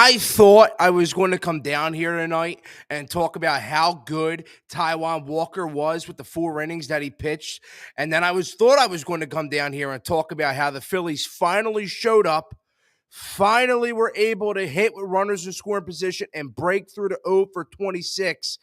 I thought I was going to come down here tonight and talk about how good Taijuan Walker was with the 4 innings that he pitched. And then thought I was going to come down here and talk about how the Phillies finally showed up, finally were able to hit with runners in scoring position and break through the 0 for 26.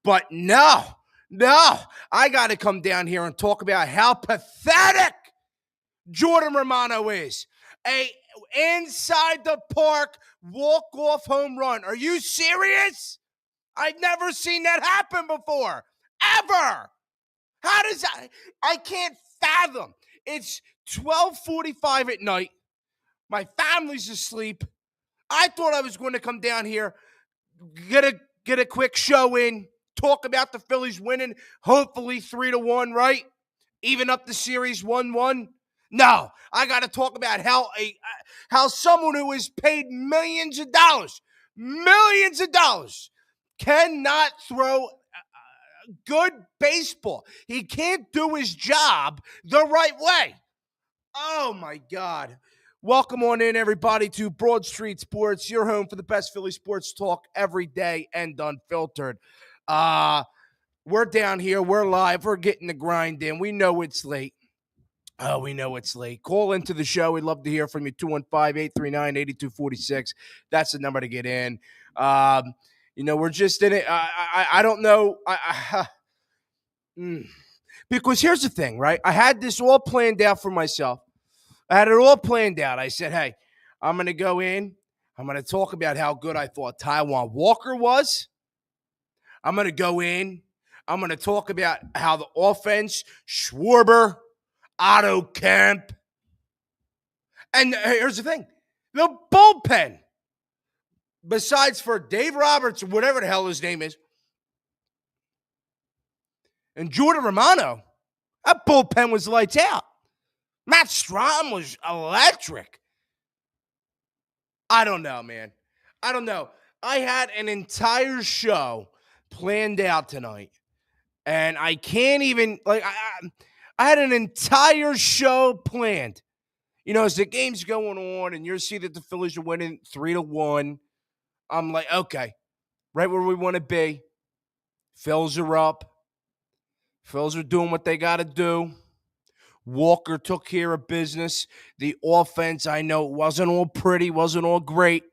But no, I got to come down here and talk about how pathetic Jordan Romano is. A inside the park walk-off home run. Are you serious? I've never seen that happen before. Ever. How does that? I can't fathom. It's 12:45 at night. My family's asleep. I thought I was going to come down here, get a quick show in, talk about the Phillies winning, hopefully 3-1, right? Even up the series 1-1. No, I got to talk about how someone who is paid millions of dollars, cannot throw good baseball. He can't do his job the right way. Oh, my God. Welcome on in, everybody, to Broad Street Sports, your home for the best Philly sports talk every day and unfiltered. We're down here. We're live. We're getting the grind in. We know it's late. Oh, we know it's late. Call into the show. We'd love to hear from you. 215-839-8246. That's the number to get in. We're just in it. I don't know. Because here's the thing, right? I had this all planned out for myself. I had it all planned out. I said, hey, I'm going to go in. I'm going to talk about how good I thought Taijuan Walker was. I'm going to go in. I'm going to talk about how the offense, Schwarber, Otto Kemp. And here's the thing. The bullpen, besides for Dave Roberts or whatever the hell his name is, and Jordan Romano, that bullpen was lights out. Matt Strahm was electric. I don't know, man. I don't know. I had an entire show planned out tonight, and I can't even, I had an entire show planned. As the game's going on and you see that the Phillies are winning 3-1, I'm like, okay, right where we want to be. Phillies are up. Phillies are doing what they got to do. Walker took care of business. The offense, I know, wasn't all pretty, wasn't all great.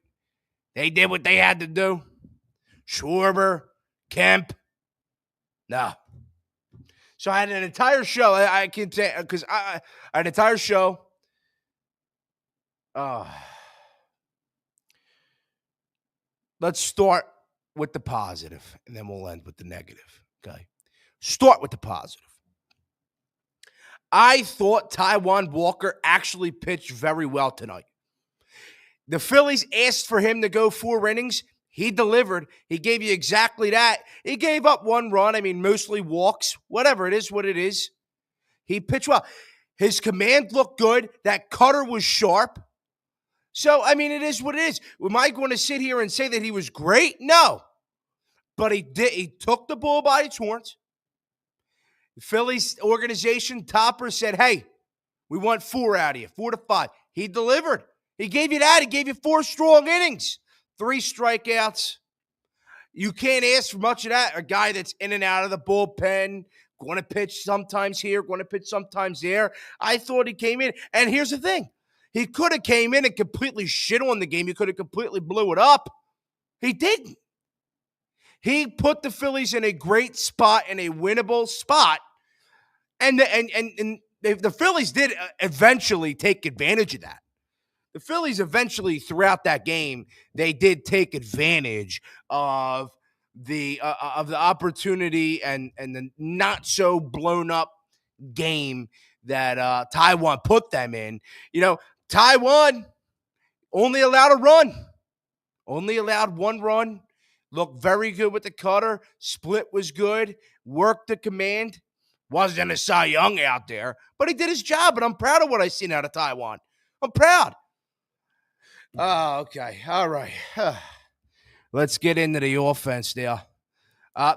They did what they had to do. Schwarber, Kemp, no. So I had an entire show. I can say because I had an entire show. Let's start with the positive, and then we'll end with the negative. Okay. Start with the positive. I thought Taijuan Walker actually pitched very well tonight. The Phillies asked for him to go 4 innings. He delivered. He gave you exactly that. He gave up 1 run. I mean, mostly walks. Whatever, it is what it is. He pitched well. His command looked good. That cutter was sharp. So, I mean, it is what it is. Am I going to sit here and say that he was great? No. But he did. He took the bull by its horns. The Phillies organization topper said, hey, we want 4 out of you, 4 to 5. He delivered. He gave you that. He gave you 4 strong innings, 3 strikeouts. You can't ask for much of that. A guy that's in and out of the bullpen, going to pitch sometimes here, going to pitch sometimes there. I thought he came in. And here's the thing. He could have came in and completely shit on the game. He could have completely blew it up. He didn't. He put the Phillies in a great spot, in a winnable spot. And the Phillies did eventually take advantage of that. The Phillies eventually, throughout that game, they did take advantage of the opportunity and the not so blown up game that Taijuan put them in. Taijuan only allowed a run, only allowed 1 run. Looked very good with the cutter. Split was good. Worked the command. Wasn't a Cy Young out there, but he did his job, and I'm proud of what I've seen out of Taijuan. I'm proud. Oh, okay. All right. Let's get into the offense now.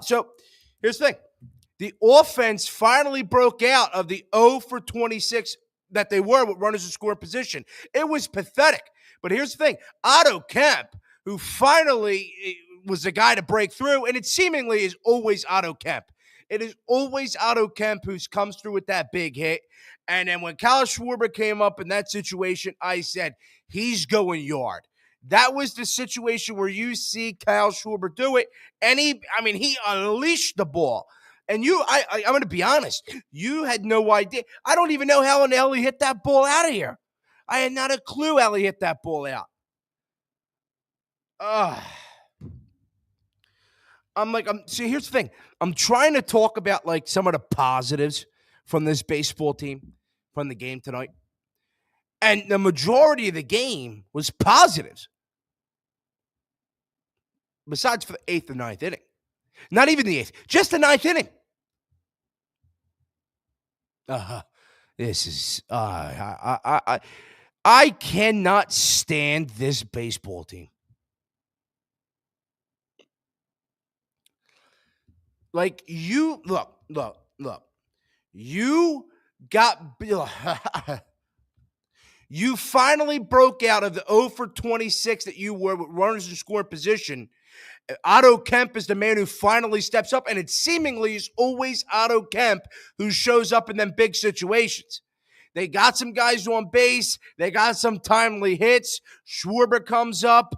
So here's the thing. The offense finally broke out of the 0 for 26 that they were with runners in scoring position. It was pathetic. But here's the thing. Otto Kemp who finally was the guy to break through, and it seemingly is always Otto Kemp. It is always Otto Kemp who comes through with that big hit. And then when Kyle Schwarber came up in that situation, I said, he's going yard. That was the situation where you see Kyle Schwarber do it, and he unleashed the ball. And I'm going to be honest, you had no idea. I don't even know how in the hell he hit that ball out of here. I had not a clue how he hit that ball out. See, here's the thing. I'm trying to talk about like some of the positives from this baseball team, from the game tonight. And the majority of the game was positives. Besides for the 8th or 9th inning. Not even the 8th, just the 9th inning. This is I cannot stand this baseball team. Like you look. You got you finally broke out of the 0 for 26 that you were with runners in scoring position. Otto Kemp is the man who finally steps up, and it seemingly is always Otto Kemp who shows up in them big situations. They got some guys on base. They got some timely hits. Schwarber comes up.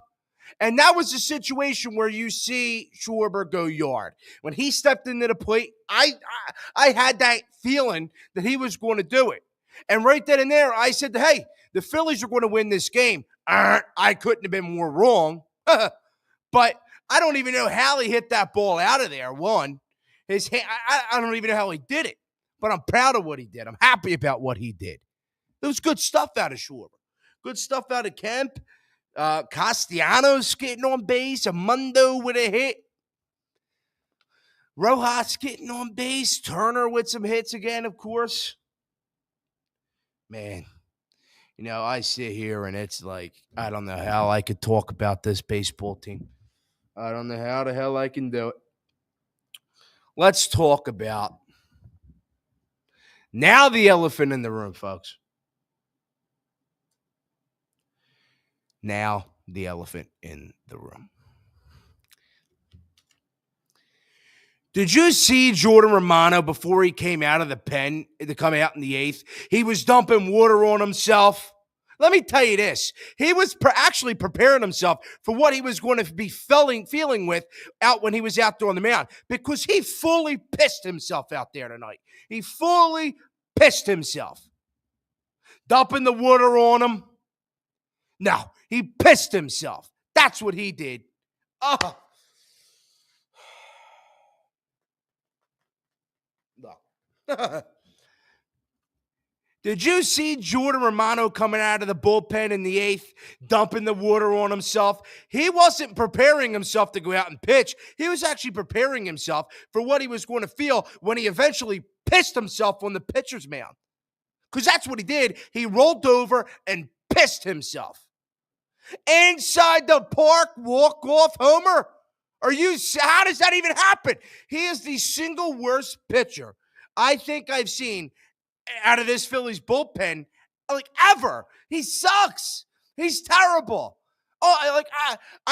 And that was the situation where you see Schwarber go yard. When he stepped into the plate, I had that feeling that he was going to do it. And right then and there, I said, hey, the Phillies are going to win this game. I couldn't have been more wrong. But I don't even know how he hit that ball out of there. One, his hand, I don't even know how he did it. But I'm proud of what he did. I'm happy about what he did. There was good stuff out of Schwarber. Good stuff out of Kemp. Castellanos getting on base. Amundo with a hit. Rojas getting on base. Turner with some hits again, of course. Man, I sit here and it's like, I don't know how I could talk about this baseball team. I don't know how the hell I can do it. Let's talk about now the elephant in the room, folks. Now the elephant in the room. Did you see Jordan Romano before he came out of the pen to come out in the 8th? He was dumping water on himself. Let me tell you this. He was actually preparing himself for what he was going to be feeling with out when he was out there on the mound, because he fully pissed himself out there tonight. He fully pissed himself. Dumping the water on him. No, he pissed himself. That's what he did. Oh. No. Did you see Jordan Romano coming out of the bullpen in the 8th, dumping the water on himself? He wasn't preparing himself to go out and pitch. He was actually preparing himself for what he was going to feel when he eventually pissed himself on the pitcher's mound. Because that's what he did. He rolled over and pissed himself. Inside the park, walk-off homer? How does that even happen? He is the single worst pitcher I think I've seen out of this Phillies bullpen, like, ever. He sucks. He's terrible. I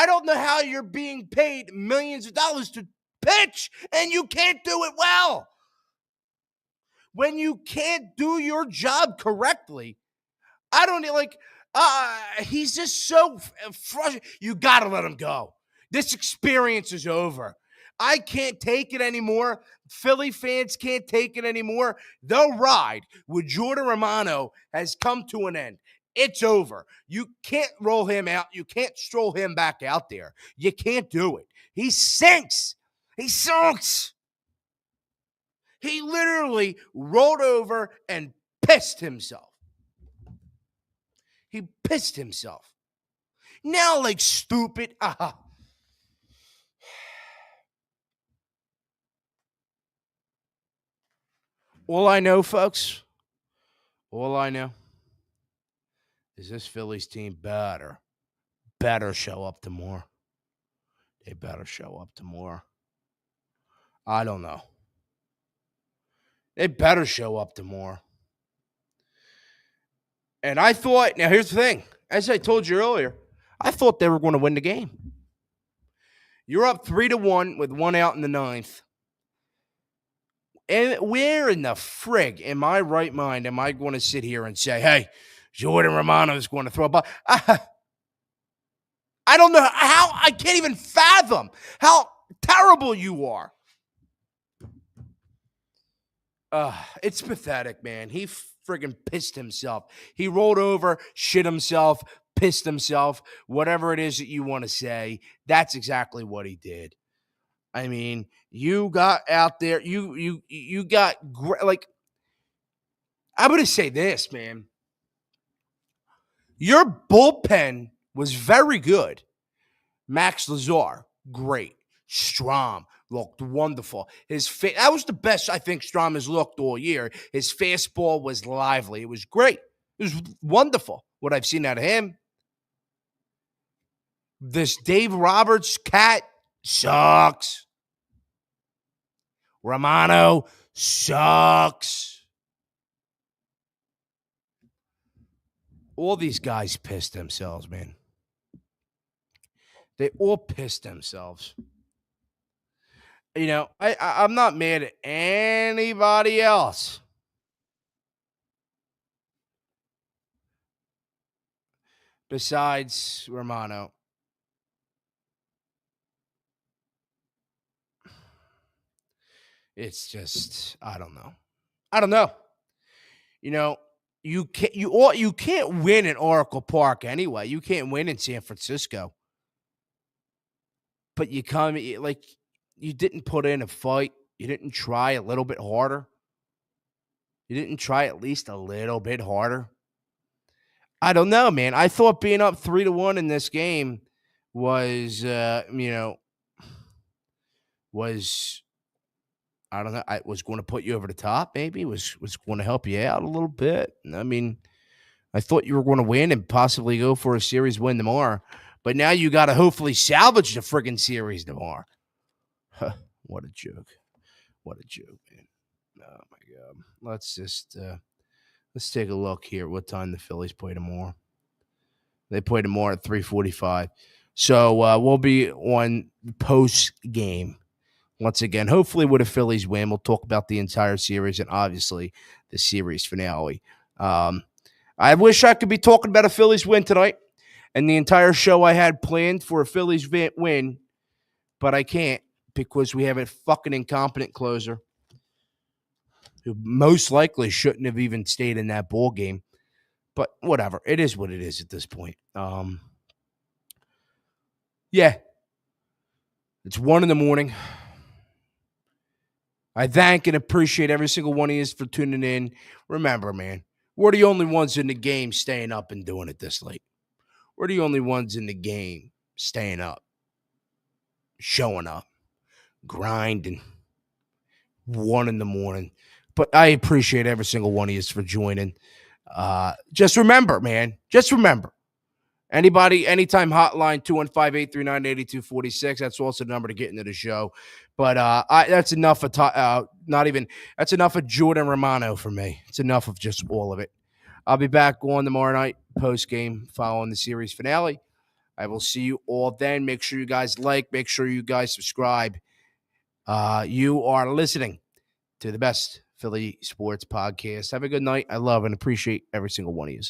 don't know how you're being paid millions of dollars to pitch and you can't do it well. When you can't do your job correctly, I don't he's just so frustrated. You got to let him go. This experience is over. I can't take it anymore. Philly fans can't take it anymore. The ride with Jordan Romano has come to an end. It's over. You can't roll him out. You can't stroll him back out there. You can't do it. He sinks. He sunks. He literally rolled over and pissed himself. He pissed himself. Now, like, stupid. All I know, folks, is this Phillies team better show up to more. They better show up to more. I don't know. They better show up to more. And I thought, now here's the thing. As I told you earlier, I thought they were going to win the game. You're up 3-1 with one out in the ninth. And where in the frig in my right mind am I going to sit here and say, hey, Jordan Romano is going to throw a ball? I don't know how. I can't even fathom how terrible you are. It's pathetic, man. He friggin' pissed himself. He rolled over, shit himself, pissed himself, whatever it is that you want to say. That's exactly what he did. I mean, you got out there, you got, like, I'm going to say this, man. Your bullpen was very good. Max Lazar, great. Strom looked wonderful. That was the best I think Strom has looked all year. His fastball was lively. It was great. It was wonderful what I've seen out of him. This Dave Roberts cat sucks. Romano sucks. All these guys pissed themselves, man. They all pissed themselves. You know, I'm not mad at anybody else. Besides Romano. It's just, I don't know. You know, you can't win in Oracle Park anyway. You can't win in San Francisco. But you didn't put in a fight. You didn't try a little bit harder. You didn't try at least a little bit harder. I don't know, man. I thought being up 3-1 in this game was, I don't know. I was going to put you over the top, maybe. Was going to help you out a little bit. I mean, I thought you were going to win and possibly go for a series win tomorrow. But now you got to hopefully salvage the friggin' series tomorrow. Huh, what a joke. What a joke, man. Oh, my God. Let's take a look here at what time the Phillies play tomorrow. They play tomorrow at 3:45. So we'll be on post-game. Once again, hopefully with a Phillies win, we'll talk about the entire series and obviously the series finale. I wish I could be talking about a Phillies win tonight and the entire show I had planned for a Phillies win, but I can't because we have a fucking incompetent closer who most likely shouldn't have even stayed in that ball game. But whatever. It is what it is at this point. Yeah. It's 1 a.m. I thank and appreciate every single one of you for tuning in. Remember, man, we're the only ones in the game staying up and doing it this late. We're the only ones in the game staying up, showing up, grinding, 1 a.m. But I appreciate every single one of you for joining. Just remember, man, anybody, anytime hotline, 215-839-8246. That's also the number to get into the show. But that's enough of that's enough of Jordan Romano for me. It's enough of just all of it. I'll be back on tomorrow night, post-game, following the series finale. I will see you all then. Make sure you guys make sure you guys subscribe. You are listening to the best Philly sports podcast. Have a good night. I love and appreciate every single one of you.